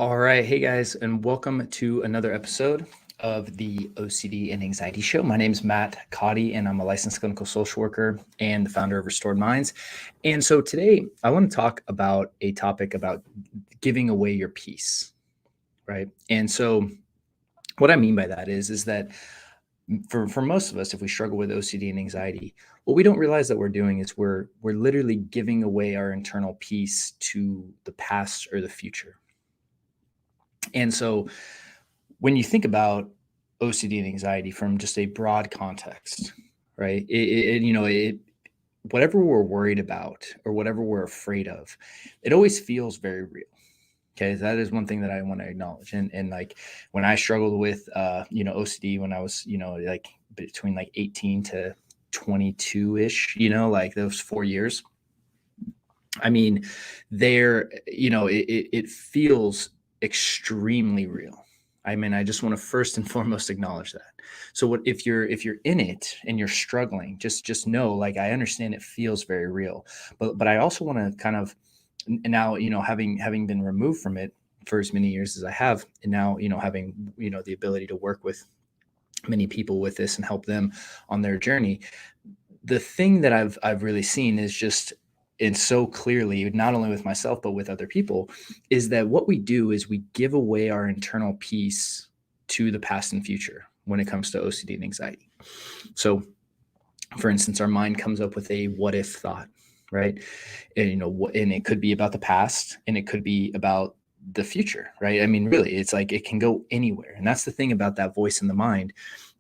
All right. Hey guys, and welcome to another episode of the OCD and Anxiety Show. My name is Matt Cotty, and I'm a licensed clinical social worker and the founder of Restored Minds. And so today I want to talk about a topic about giving away your peace, right? And so what I mean by that is that for most of us, if we struggle with OCD and anxiety, what we don't realize that we're doing is we're literally giving away our internal peace to the past or the future. And so when you think about OCD and anxiety from just a broad context, right? Whatever we're worried about or whatever we're afraid of, it always feels very real. Okay, that is one thing that I want to acknowledge. And like when I struggled with OCD when I was like between like 18 to 22 ish, like those 4 years. I mean, it feels extremely real. I mean, I just want to first and foremost acknowledge that. So what if you're in it and you're struggling, just know, like, I understand it feels very real, but I also want to kind of now, having been removed from it for as many years as I have, and now, having, the ability to work with many people with this and help them on their journey. The thing that I've really seen is just, and so clearly, not only with myself, but with other people, is that what we do is we give away our internal peace to the past and future when it comes to OCD and anxiety. So, for instance, our mind comes up with a what if thought, right? And, and it could be about the past and it could be about the future, right? I mean, really, it's like it can go anywhere. And that's the thing about that voice in the mind,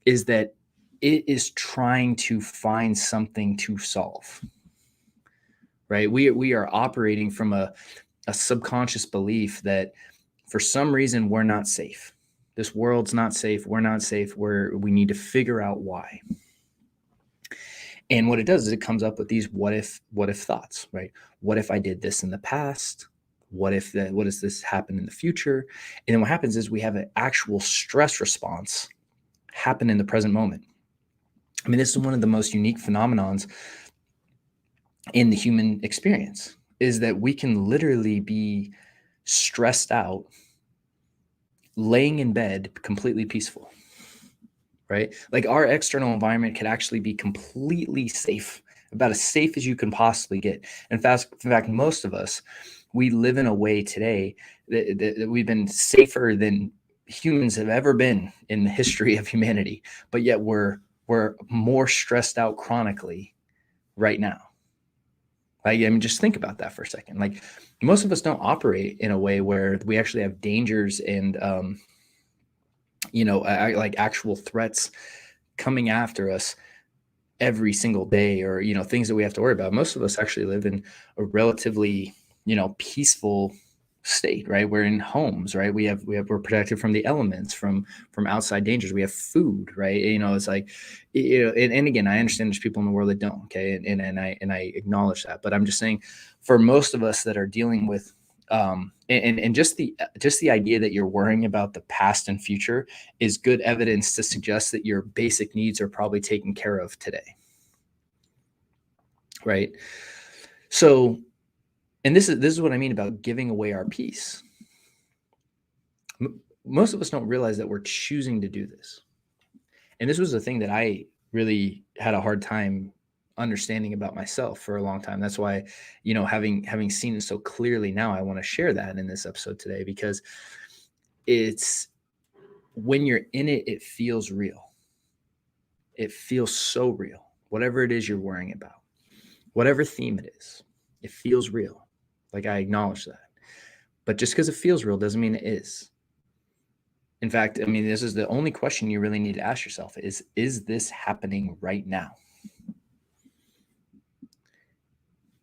is that it is trying to find something to solve. Right? We are operating from a subconscious belief that for some reason we're not safe. This world's not safe. We're not safe. We need to figure out why. And what it does is it comes up with these what if thoughts, right? What if I did this in the past? What does this happen in the future? And then what happens is we have an actual stress response happen in the present moment. I mean, this is one of the most unique phenomenons in the human experience, is that we can literally be stressed out, laying in bed, completely peaceful, right? Like our external environment could actually be completely safe, about as safe as you can possibly get. In fact, most of us, we live in a way today that we've been safer than humans have ever been in the history of humanity, but yet we're more stressed out chronically right now. Like, I mean, just think about that for a second. Like, most of us don't operate in a way where we actually have dangers and, like actual threats coming after us every single day, or, things that we have to worry about. Most of us actually live in a relatively, peaceful state, right? We're in homes, right? We're protected from the elements, from outside dangers. We have food, right? It's like, and again, I understand there's people in the world that don't, okay, and I acknowledge that, but I'm just saying, for most of us that are dealing with and just the idea that you're worrying about the past and future is good evidence to suggest that your basic needs are probably taken care of today, right? So, and this is what I mean about giving away our peace. Most of us don't realize that we're choosing to do this. And this was a thing that I really had a hard time understanding about myself for a long time. That's why, having seen it so clearly now, I want to share that in this episode today, because it's, when you're in it, it feels real. It feels so real. Whatever it is you're worrying about, whatever theme it is, it feels real. Like, I acknowledge that. But just because it feels real doesn't mean it is. In fact, I mean, this is the only question you really need to ask yourself is this happening right now?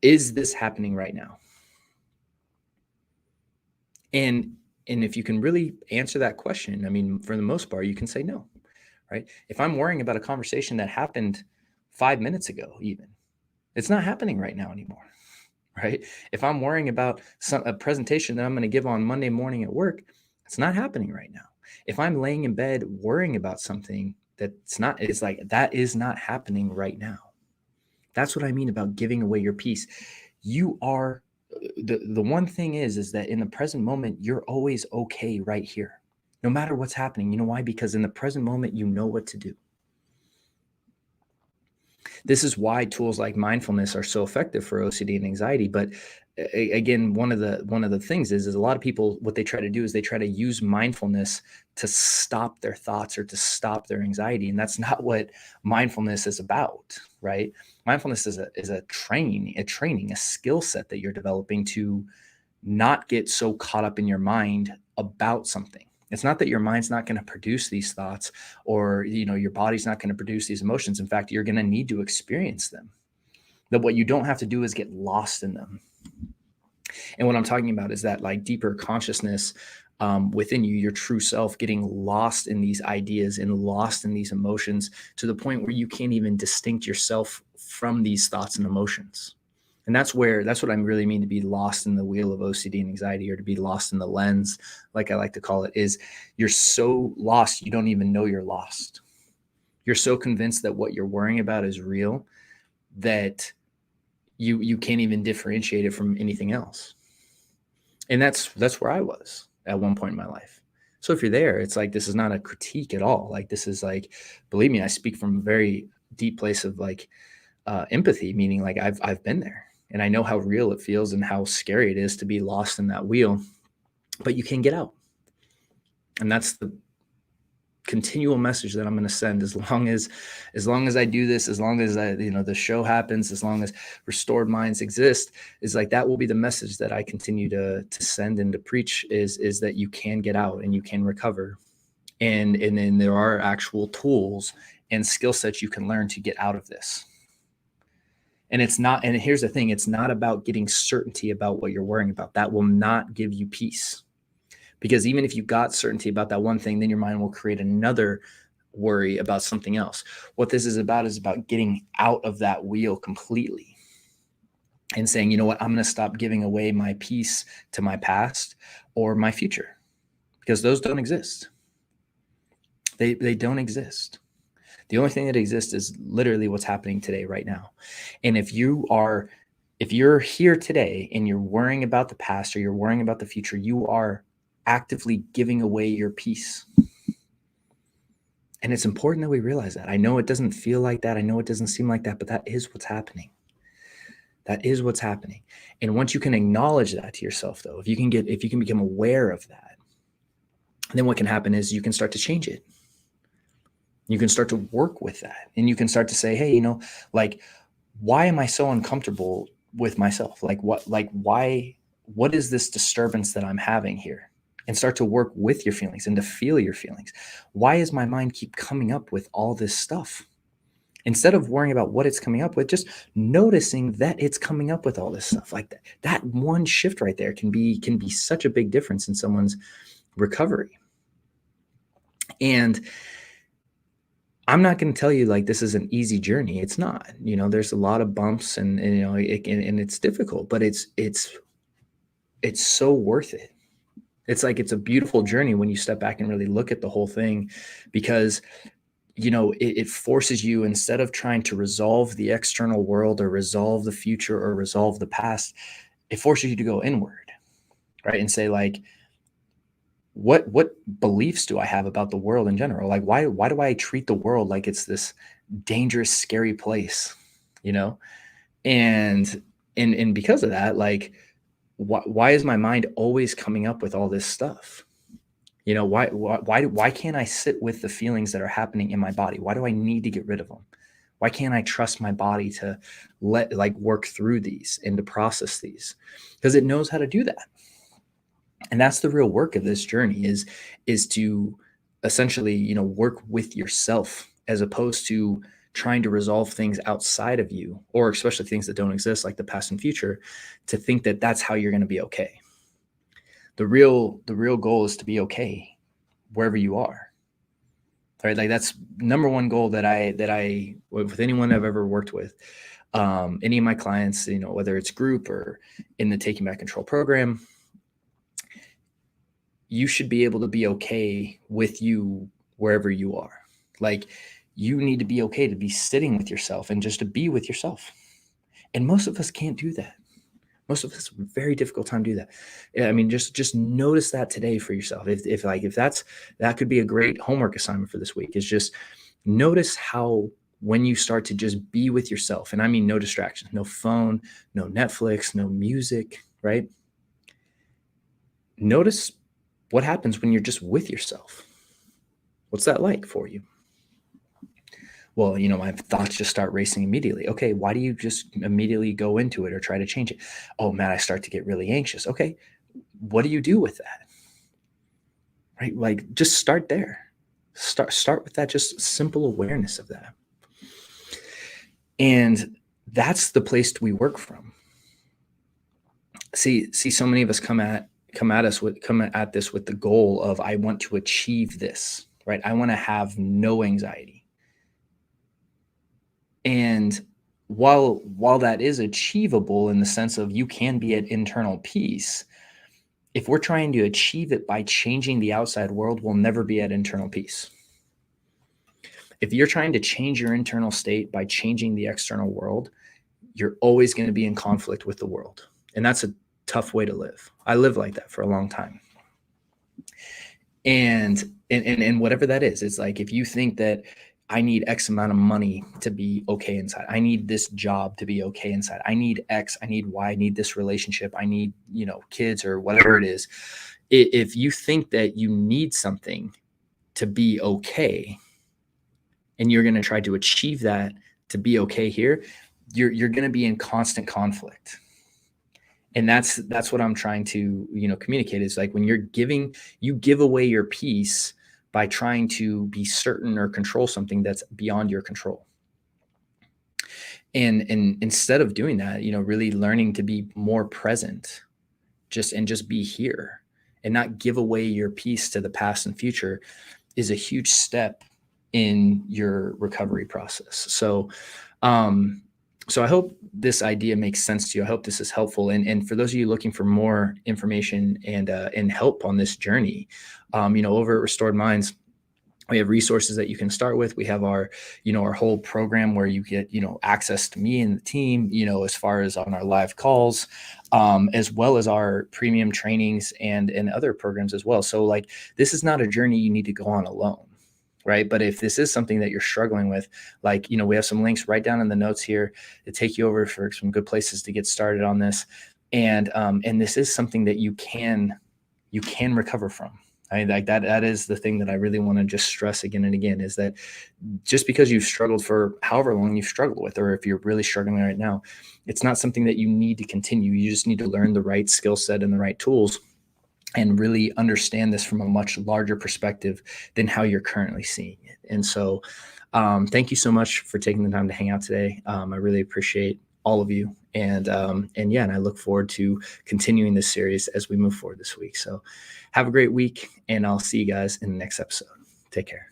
Is this happening right now? And if you can really answer that question, I mean, for the most part, you can say no, right? If I'm worrying about a conversation that happened 5 minutes ago, even, it's not happening right now anymore, right? If I'm worrying about a presentation that I'm going to give on Monday morning at work, it's not happening right now. If I'm laying in bed worrying about something it's like, that is not happening right now. That's what I mean about giving away your peace. You are The one thing is that in the present moment, you're always okay right here, no matter what's happening. You know why? Because in the present moment, you know what to do. This is why tools like mindfulness are so effective for OCD and anxiety. But again, one of the things is a lot of people, what they try to do is they try to use mindfulness to stop their thoughts or to stop their anxiety, and that's not what mindfulness is about, right? Mindfulness is a training, a skill set that you're developing to not get so caught up in your mind about something. It's not that your mind's not going to produce these thoughts, or your body's not going to produce these emotions. In fact, you're going to need to experience them. That what you don't have to do is get lost in them. And what I'm talking about is that like deeper consciousness within you, your true self, getting lost in these ideas and lost in these emotions to the point where you can't even distinct yourself from these thoughts and emotions. And that's what I really mean to be lost in the wheel of OCD and anxiety, or to be lost in the lens, like I like to call it, is you're so lost, you don't even know you're lost. You're so convinced that what you're worrying about is real that you can't even differentiate it from anything else. And that's where I was at one point in my life. So if you're there, it's like, this is not a critique at all. Like, this is like, believe me, I speak from a very deep place of like empathy, meaning like I've been there and I know how real it feels and how scary it is to be lost in that wheel, but you can get out. And that's the continual message that I'm going to send as long as I do this, as long as the show happens, as long as restored minds exist, is like, that will be the message that I continue to send and to preach, is that you can get out and you can recover. And then there are actual tools and skill sets you can learn to get out of this. And here's the thing, it's not about getting certainty about what you're worrying about. That will not give you peace. Because even if you got certainty about that one thing, then your mind will create another worry about something else. What this is about getting out of that wheel completely and saying, you know what, I'm going to stop giving away my peace to my past or my future, because those don't exist. They don't exist. The only thing that exists is literally what's happening today, right now. And if you're here today and you're worrying about the past or you're worrying about the future, you are actively giving away your peace. And it's important that we realize that. I know it doesn't feel like that. I know it doesn't seem like that, but that is what's happening. That is what's happening. And once you can acknowledge that to yourself, though, if you can become aware of that, then what can happen is you can start to change it. You can start to work with that, and you can start to say, hey, like, why am I so uncomfortable with myself? What is this disturbance that I'm having here? And start to work with your feelings and to feel your feelings. Why does my mind keep coming up with all this stuff? Instead of worrying about what it's coming up with, just noticing that it's coming up with all this stuff. Like that one shift right there can be such a big difference in someone's recovery. And I'm not going to tell you like this is an easy journey. It's not. There's a lot of bumps, and it's difficult, but it's so worth it. It's a beautiful journey when you step back and really look at the whole thing, because it forces you, instead of trying to resolve the external world or resolve the future or resolve the past, it forces you to go inward, right? And say, like, what beliefs do I have about the world in general? Like, why do I treat the world like it's this dangerous, scary place? And because of that, like, why is my mind always coming up with all this stuff? Why can't I sit with the feelings that are happening in my body? Why do I need to get rid of them? Why can't I trust my body to work through these and to process these? Because it knows how to do that. And that's the real work of this journey, is to essentially, work with yourself, as opposed to trying to resolve things outside of you, or especially things that don't exist, like the past and future, to think that that's how you're going to be okay. The real goal is to be okay wherever you are. Right? Like, that's number one goal that I with anyone I've ever worked with, any of my clients, whether it's group or in the Taking Back Control program, you should be able to be okay with you wherever you are. Like, you need to be okay to be sitting with yourself and just to be with yourself. And most of us can't do that. Most of us have a very difficult time to do that. I mean, just notice that today for yourself. If that could be a great homework assignment for this week, is just notice how when you start to just be with yourself, and I mean no distractions, no phone, no Netflix, no music, right? Notice what happens when you're just with yourself. What's that like for you? Well, my thoughts just start racing immediately. Okay, why do you just immediately go into it or try to change it? Oh man, I start to get really anxious. Okay, what do you do with that? Right? Like just start there. Start with that just simple awareness of that. And that's the place we work from. See, so many of us come at this with the goal of, I want to achieve this, right? I want to have no anxiety. And while that is achievable in the sense of you can be at internal peace, if we're trying to achieve it by changing the outside world, we'll never be at internal peace. If you're trying to change your internal state by changing the external world, you're always going to be in conflict with the world. And that's a tough way to live. I lived like that for a long time. And whatever that is, it's like, if you think that I need X amount of money to be okay inside, I need this job to be okay inside, I need X, I need Y, I need this relationship, I need, kids or whatever it is. If you think that you need something to be okay, and you're going to try to achieve that to be okay here, you're going to be in constant conflict. And that's what I'm trying to, communicate, is like, when you give away your peace by trying to be certain or control something that's beyond your control. And instead of doing that, really learning to be more present, just be here and not give away your peace to the past and future, is a huge step in your recovery process. So I hope this idea makes sense to you. I hope this is helpful. And for those of you looking for more information and help on this journey, over at Restored Minds, we have resources that you can start with. We have our whole program where you get, access to me and the team, as far as on our live calls, as well as our premium trainings and other programs as well. So like, this is not a journey you need to go on alone. Right. But if this is something that you're struggling with, like, we have some links right down in the notes here to take you over for some good places to get started on this. And this is something that you can recover from. I mean, like that is the thing that I really want to just stress again and again, is that just because you've struggled for however long you've struggled with, or if you're really struggling right now, it's not something that you need to continue. You just need to learn the right skill set and the right tools, and really understand this from a much larger perspective than how you're currently seeing it. And so thank you so much for taking the time to hang out today. I really appreciate all of you. And I look forward to continuing this series as we move forward this week. So have a great week, and I'll see you guys in the next episode. Take care.